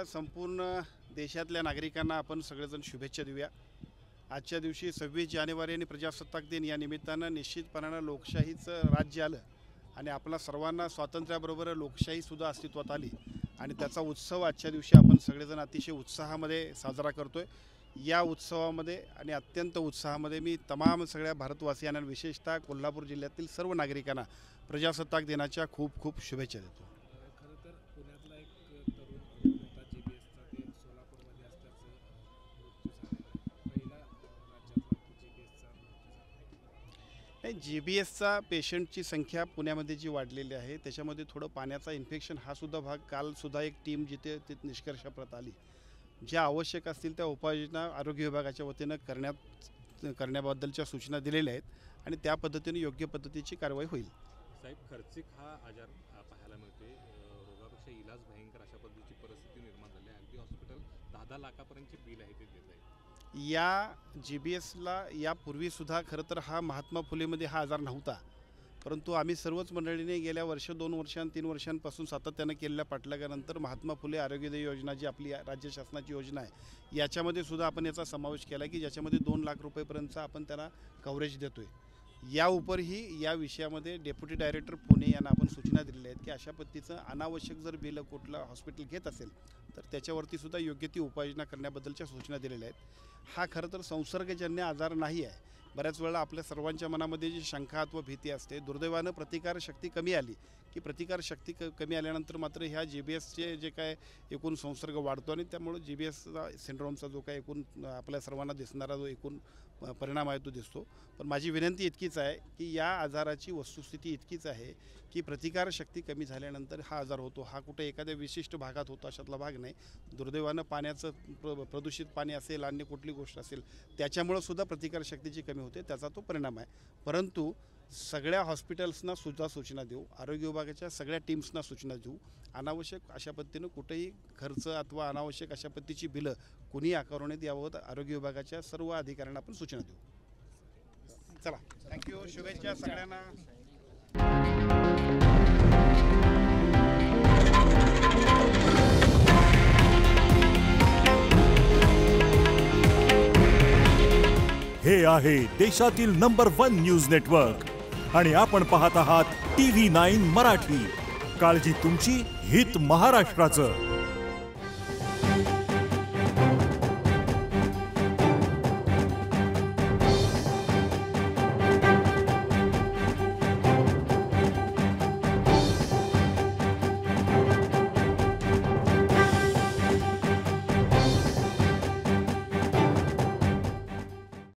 संपूर्ण देशातल्या नागरिकांना आपण सगळेजण शुभेच्छा देऊया। आजच्या दिवशी 26 जानेवारी आणि प्रजासत्ताक दिन या निमित्तानं निश्चितपणानं लोकशाहीचं राज्य आलं आणि आपल्या सर्वांना स्वातंत्र्याबरोबर लोकशाही सुद्धा अस्तित्वात आली आणि त्याचा उत्सव आजच्या दिवशी आपण सगळेजण अतिशय उत्साहामध्ये साजरा करतोय। या उत्सवामध्ये आणि अत्यंत उत्साहामध्ये मी तमाम सगळ्या भारतवासियांना विशेषतः कोल्हापूर जिल्ह्यातील सर्व नागरिकांना प्रजासत्ताक दिनाच्या खूप खूप शुभेच्छा देतो। खरं तर पुण्यातला एक तरुण होता जीबीएसचा ते सोलापूरमध्ये असल्याचं मृत्यू झालेला पहिला राज्यातला जीबीएसचा नाही, जीबीएसचा पेशंटची संख्या पुण्यामध्ये जी वाढलेली आहे त्याच्यामध्ये थोडं पाण्याचा इन्फेक्शन हा सुद्धा भाग काल सुद्धा एक टीम जिथे निष्कर्षाप्रत आली। ज्या आवश्यक असतील त्या उपाययोजना आरोग्य विभागाच्या वतीनं करण्याबद्दलच्या सूचना दिलेल्या आहेत आणि त्या पद्धतीने योग्य पद्धतीची कारवाई होईल। साहेब, खर्चिक हा आजार पाहायला मिळतोय, रोगापेक्षा इलाज भयंकर अशा पद्धतीची परिस्थिती निर्माण झाली आहे। अगदी हॉस्पिटल 10-10 लाखापर्यंतचे बिल आहे ते देत आहे। या जीबीएसला यापूर्वी सुद्धा खरं तर हा महात्मा फुलेमध्ये हा आजार नव्हता, परंतु आम्ही सर्वच मंडळीने गेल्या वर्ष 2 वर्षां 3 वर्षांपासून सातत्यानं केलेल्या पाठलागानंतर महात्मा फुले आरोग्य योजना जी आपली राज्य शासनाची योजना आहे याच्यामध्ये सुद्धा आपण याचा समावेश केला की ज्याच्यामध्ये 2 लाख रुपयेपर्यंतचा आपण त्याला कव्हरेज देतोय। या उपरही या विषयामध्ये डेप्युटी डायरेक्टर पुणे यांना आपण सूचना दिलेल्या आहेत की अशा पद्धतीचं अनावश्यक जर बिल कुठलं हॉस्पिटल घेत असेल तर त्याच्यावरती सुद्धा योग्य ती उपाययोजना करण्याबद्दलच्या सूचना दिलेल्या आहेत। हा खरं तर संसर्गजन्य आजार नाही आहे। बऱ्याच वेळा आपल्या सर्वांच्या मनामध्ये जी शंका अथवा भीती असते, दुर्दैवानं प्रतिकारशक्ती कमी आली की प्रतिकारशक्ती कमी आल्यानंतर मात्र ह्या जीबीएसचे जे काय एकूण संसर्ग वाढतो आणि त्यामुळे जीबीएसचा सिंड्रोमचा जो काय एकूण आपल्या सर्वांना दिसणारा जो एकूण परिणाम आहे तो दिसतो। पण माझी विनंती इतकीच आहे की या आजाराची वस्तुस्थिती इतकीच आहे की प्रतिकारशक्ती कमी झाल्यानंतर हा आजार होतो। हा कुठे एखाद्या विशिष्ट भागात होतो अशातला भाग नाही। दुर्दैवानं पाण्याचं प्रदूषित पाणी असेल, अन्य कुठली गोष्ट असेल त्याच्यामुळे सुद्धा प्रतिकारशक्तीची कमी होते, त्याचा तो परिणाम आहे। परंतु सगळ्या हॉस्पिटल्सना सुद्धा सूचना देऊ, आरोग्य विभागाच्या सगळ्या टीम्सना सूचना देऊ, अनावश्यक अशा पद्धतीनं कुठेही खर्च अथवा अनावश्यक अशा पद्धतीची बिलं कुणी आकारण्यात याबाबत आरोग्य विभागाच्या सर्व अधिकाऱ्यांना आपण सूचना देऊ। चला, थँक्यू, शुभेच्छा सगळ्यांना। हे आहे देशातील नंबर 1 न्यूज नेटवर्क आणि आपण पाहत आहात TV9 मराठी। काळजी तुमची, हित महाराष्ट्राचं।